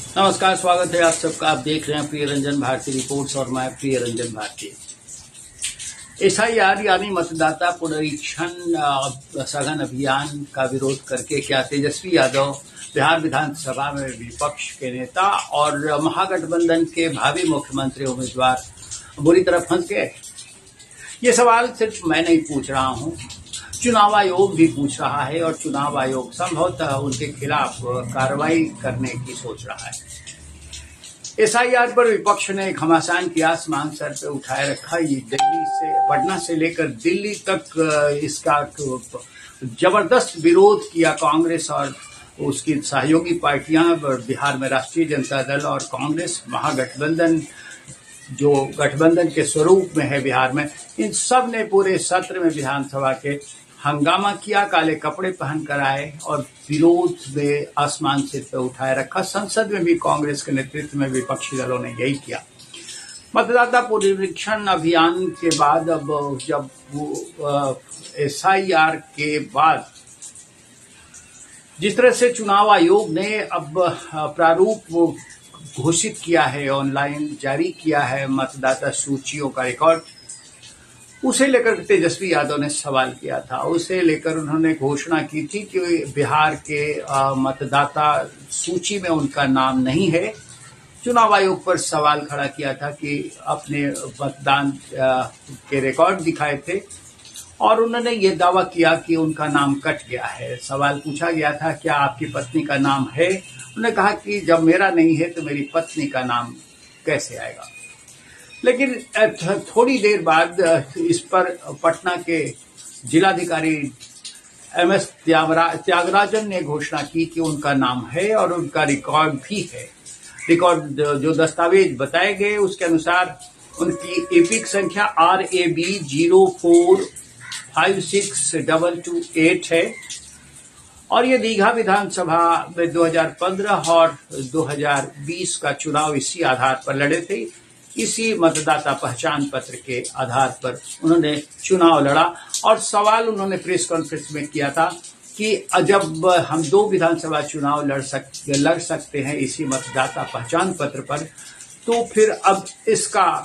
नमस्कार, स्वागत है आप सबका। आप देख रहे हैं प्रिय रंजन भारती रिपोर्ट्स और मैं प्रिय रंजन भारती। एसआईआर यानी मतदाता पुनरीक्षण सघन अभियान का विरोध करके क्या तेजस्वी यादव बिहार विधानसभा में विपक्ष के नेता और महागठबंधन के भावी मुख्यमंत्री उम्मीदवार बुरी तरह फंस गए? ये सवाल सिर्फ मैं नहीं पूछ रहा हूँ, चुनाव आयोग भी पूछ रहा है और चुनाव आयोग संभवतः उनके खिलाफ कार्रवाई करने की सोच रहा है। एसआईआर पर विपक्ष ने घमासान की आसमान सर पे उठाए रखा। ये दिल्ली से, पटना से लेकर दिल्ली तक इसका जबरदस्त विरोध किया कांग्रेस और उसकी सहयोगी पार्टियां। बिहार में राष्ट्रीय जनता दल और कांग्रेस महागठबंधन, जो गठबंधन के स्वरूप में है बिहार में, इन सब ने पूरे सत्र में विधानसभा के हंगामा किया, काले कपड़े पहनकर आए और विरोध में आसमान सिर पे उठाए रखा। संसद में भी कांग्रेस के नेतृत्व में विपक्षी दलों ने यही किया। मतदाता पुनरीक्षण अभियान के बाद अब जब एसआईआर के बाद जिस तरह से चुनाव आयोग ने अब प्रारूप घोषित किया है, ऑनलाइन जारी किया है मतदाता सूचियों का रिकॉर्ड, उसे लेकर तेजस्वी यादव ने सवाल किया था। उसे लेकर उन्होंने घोषणा की थी कि बिहार के मतदाता सूची में उनका नाम नहीं है। चुनाव आयोग पर सवाल खड़ा किया था कि अपने मतदान के रिकॉर्ड दिखाए थे और उन्होंने ये दावा किया कि उनका नाम कट गया है। सवाल पूछा गया था, क्या आपकी पत्नी का नाम है? उन्होंने कहा कि जब मेरा नहीं है तो मेरी पत्नी का नाम कैसे आएगा। लेकिन थोड़ी देर बाद इस पर पटना के जिलाधिकारी एमएस त्यागराजन ने घोषणा की कि उनका नाम है और उनका रिकॉर्ड भी है। रिकॉर्ड जो दस्तावेज बताए गए उसके अनुसार उनकी एपिक संख्या RAB 0456228 है और ये दीघा विधानसभा में 2015 और 2020 का चुनाव इसी आधार पर लड़े थे। इसी मतदाता पहचान पत्र के आधार पर उन्होंने चुनाव लड़ा और सवाल उन्होंने प्रेस कॉन्फ्रेंस में किया था कि जब हम 2 विधानसभा चुनाव लड़ सकते हैं इसी मतदाता पहचान पत्र पर, तो फिर अब इसका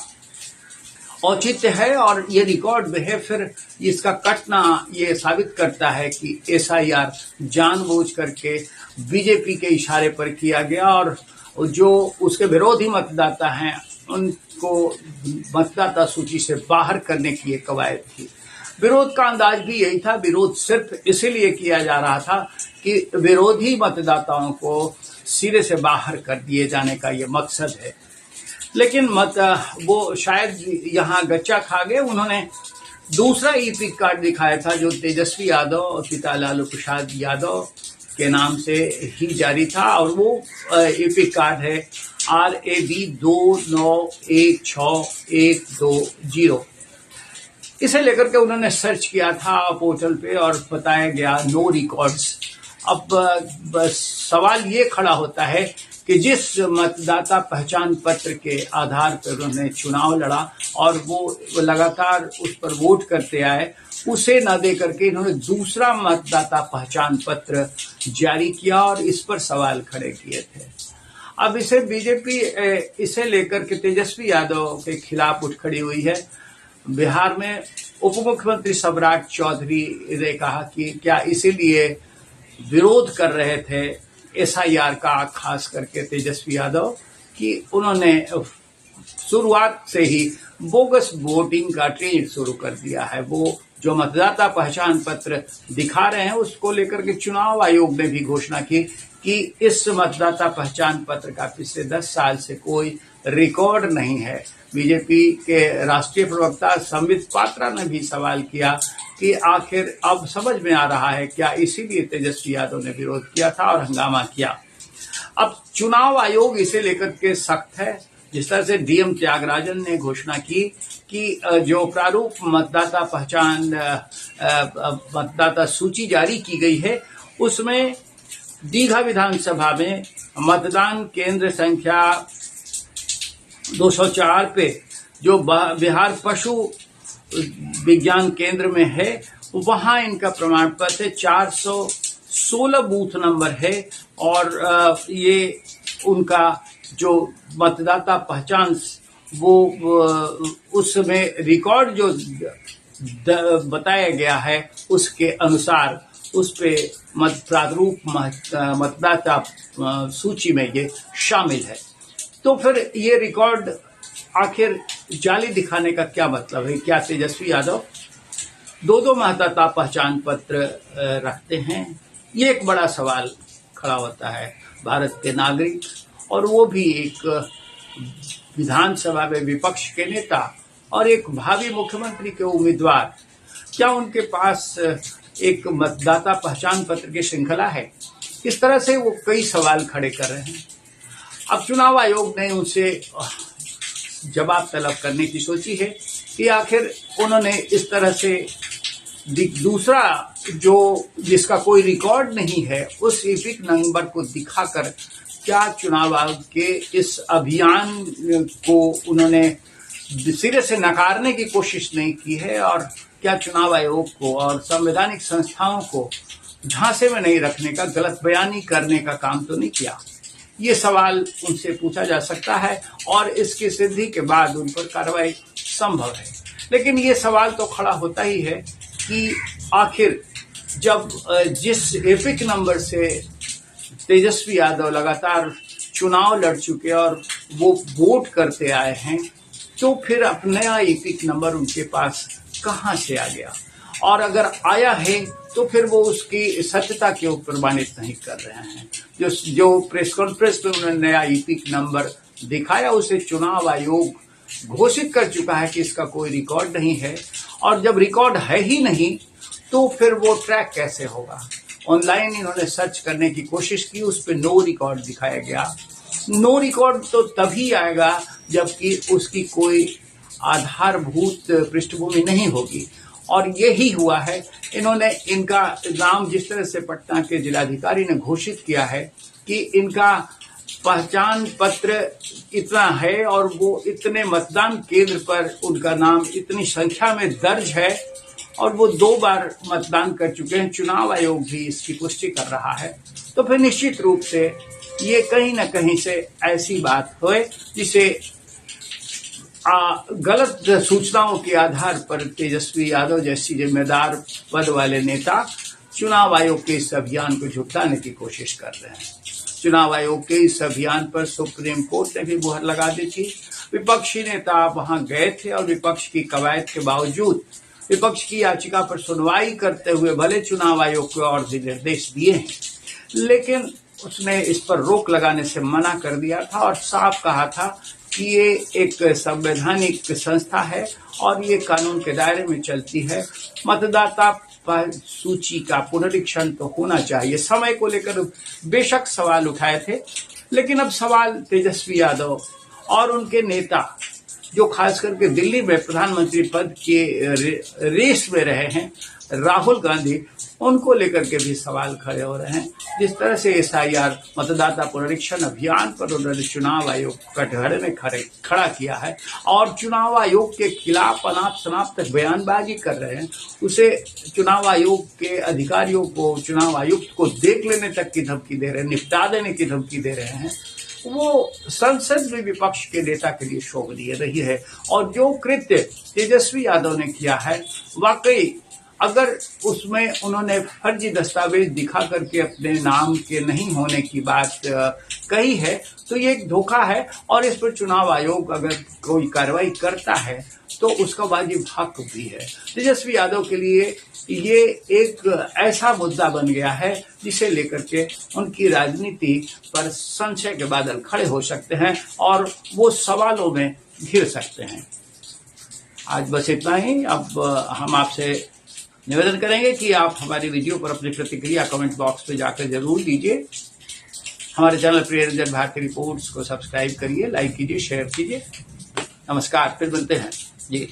औचित्य है और ये रिकॉर्ड में है, फिर इसका कटना ये साबित करता है कि एसआईआर जानबूझ करके बीजेपी के इशारे पर किया गया और जो उसके विरोधी मतदाता हैं उनको मतदाता सूची से बाहर करने की ये कवायद थी। विरोध का अंदाज भी यही था। विरोध सिर्फ इसीलिए किया जा रहा था कि विरोधी मतदाताओं को सिरे से बाहर कर दिए जाने का ये मकसद है। लेकिन वो शायद यहाँ गच्चा खा गए। उन्होंने दूसरा ईपिक कार्ड दिखाया था जो तेजस्वी यादव और पिता लालू प्रसाद यादव के नाम से ही जारी था और वो ईपिक कार्ड है RAB 2916120। इसे लेकर के उन्होंने सर्च किया था पोर्टल पे और बताया गया नो रिकॉर्ड्स। अब बस सवाल ये खड़ा होता है कि जिस मतदाता पहचान पत्र के आधार पर उन्होंने चुनाव लड़ा और वो लगातार उस पर वोट करते आए, उसे न दे करके इन्होंने दूसरा मतदाता पहचान पत्र जारी किया और इस पर सवाल खड़े किए थे। अब इसे बीजेपी इसे लेकर के तेजस्वी यादव के खिलाफ उठ खड़ी हुई है। बिहार में उप मुख्यमंत्री सम्राट चौधरी ने कहा कि क्या इसीलिए विरोध कर रहे थे एसआईआर का, खास करके तेजस्वी यादव, कि उन्होंने शुरुआत से ही बोगस वोटिंग का ट्रेंड शुरू कर दिया है। वो जो मतदाता पहचान पत्र दिखा रहे हैं उसको लेकर के चुनाव आयोग ने भी घोषणा की कि इस मतदाता पहचान पत्र का पिछले 10 साल से कोई रिकॉर्ड नहीं है। बीजेपी के राष्ट्रीय प्रवक्ता संबित पात्रा ने भी सवाल किया कि आखिर अब समझ में आ रहा है क्या इसीलिए तेजस्वी यादव ने विरोध किया था और हंगामा किया। अब चुनाव आयोग इसे लेकर के सख्त है। जिस तरह से डीएम त्यागराजन ने घोषणा की कि जो प्रारूप मतदाता पहचान मतदाता सूची जारी की गई है उसमें दीघा विधानसभा में मतदान केंद्र संख्या 204 पे जो बिहार पशु विज्ञान केंद्र में है वहां इनका प्रमाण पत्र 416 बूथ नंबर है और ये उनका जो मतदाता पहचान वो उसमें रिकॉर्ड जो बताया गया है उसके अनुसार उस पे प्रारूप मतदाता सूची में ये शामिल है। तो फिर ये रिकॉर्ड आखिर जाली दिखाने का क्या मतलब है? क्या तेजस्वी यादव दो मतदाता पहचान पत्र रखते हैं? ये एक बड़ा सवाल खड़ा होता है। भारत के नागरिक और वो भी एक विधानसभा में विपक्ष के नेता और एक भावी मुख्यमंत्री के उम्मीदवार, क्या उनके पास एक मतदाता पहचान पत्र की श्रृंखला है? इस तरह से वो कई सवाल खड़े कर रहे हैं। अब चुनाव आयोग ने उनसे जवाब तलब करने की सोची है कि आखिर उन्होंने इस तरह से दूसरा जो जिसका कोई रिकॉर्ड नहीं है उस एपिक नंबर को दिखाकर क्या चुनाव आयोग के इस अभियान को उन्होंने सिरे से नकारने की कोशिश नहीं की है, और क्या चुनाव आयोग को और संवैधानिक संस्थाओं को झांसे में नहीं रखने का, गलत बयानी करने का काम तो नहीं किया? ये सवाल उनसे पूछा जा सकता है और इसकी सिद्धि के बाद उन पर कार्रवाई संभव है। लेकिन ये सवाल तो खड़ा होता ही है कि आखिर जब जिस एपिक नंबर से तेजस्वी यादव लगातार चुनाव लड़ चुके और वो वोट करते आए हैं, तो फिर अब नया एपिक नंबर उनके पास कहां से आ गया? और अगर आया है तो फिर वो उसकी सत्यता क्यों प्रमाणित नहीं कर रहे हैं? जो प्रेस कॉन्फ्रेंस में उन्होंने नया एपिक नंबर दिखाया उसे चुनाव आयोग घोषित कर चुका है कि इसका कोई रिकॉर्ड नहीं है, और जब रिकॉर्ड है ही नहीं तो फिर वो ट्रैक कैसे होगा? ऑनलाइन इन्होंने सर्च करने की कोशिश की, उस पर नो रिकॉर्ड दिखाया गया। नो रिकॉर्ड तो तभी आएगा जबकि उसकी कोई आधारभूत पृष्ठभूमि नहीं होगी, और यही हुआ है। इन्होंने इनका नाम जिस तरह से पटना के जिलाधिकारी ने घोषित किया है कि इनका पहचान पत्र इतना है और वो इतने मतदान केंद्र पर उनका नाम इतनी संख्या में दर्ज है और वो 2 बार मतदान कर चुके हैं, चुनाव आयोग भी इसकी पुष्टि कर रहा है, तो फिर निश्चित रूप से ये कहीं न कहीं से ऐसी बात होए जिसे गलत सूचनाओं के आधार पर तेजस्वी यादव जैसी जिम्मेदार पद वाले नेता चुनाव आयोग के इस अभियान को झुठलाने की कोशिश कर रहे हैं। चुनाव आयोग के इस अभियान पर सुप्रीम कोर्ट ने भी मुहर लगा दी थी। विपक्षी नेता वहां गए थे और विपक्ष की कवायद के बावजूद विपक्ष की याचिका पर सुनवाई करते हुए भले चुनाव आयोग को और भी निर्देश दिए हैं, लेकिन उसने इस पर रोक लगाने से मना कर दिया था और साफ कहा था कि ये एक संवैधानिक संस्था है और ये कानून के दायरे में चलती है। मतदाता सूची का पुनरीक्षण तो होना चाहिए। समय को लेकर बेशक सवाल उठाए थे, लेकिन अब सवाल तेजस्वी यादव और उनके नेता जो खास करके दिल्ली में प्रधानमंत्री पद के रेस में रहे हैं, राहुल गांधी, उनको लेकर के भी सवाल खड़े हो रहे हैं। जिस तरह से SIR मतदाता पुनरीक्षण अभियान पर उन्होंने चुनाव आयोग कटघरे में खड़ा किया है और चुनाव आयोग के खिलाफ अनाप शनाप तक बयानबाजी कर रहे हैं, उसे चुनाव आयोग के अधिकारियों को, चुनाव आयुक्त को देख लेने तक की धमकी दे रहे हैं, निपटा देने की धमकी दे रहे हैं, वो संसद में विपक्ष के नेता के लिए शोभनीय रही है। और जो कृत्य तेजस्वी यादव ने किया है, वाकई अगर उसमें उन्होंने फर्जी दस्तावेज दिखा करके अपने नाम के नहीं होने की बात कही है, तो ये एक धोखा है और इस पर चुनाव आयोग अगर कोई कार्रवाई करता है तो उसका वाजिब हक भी है। तेजस्वी यादव के लिए ये एक ऐसा मुद्दा बन गया है जिसे लेकर के उनकी राजनीति पर संशय के बादल खड़े हो सकते हैं और वो सवालों में घिर सकते हैं। आज बस इतना ही। अब हम आपसे निवेदन करेंगे कि आप हमारी वीडियो पर अपनी प्रतिक्रिया कमेंट बॉक्स में जाकर जरूर दीजिए। हमारे चैनल प्रिय रंजन भारती रिपोर्ट्स को सब्सक्राइब करिए, लाइक कीजिए, शेयर कीजिए। नमस्कार, फिर मिलते हैं जी।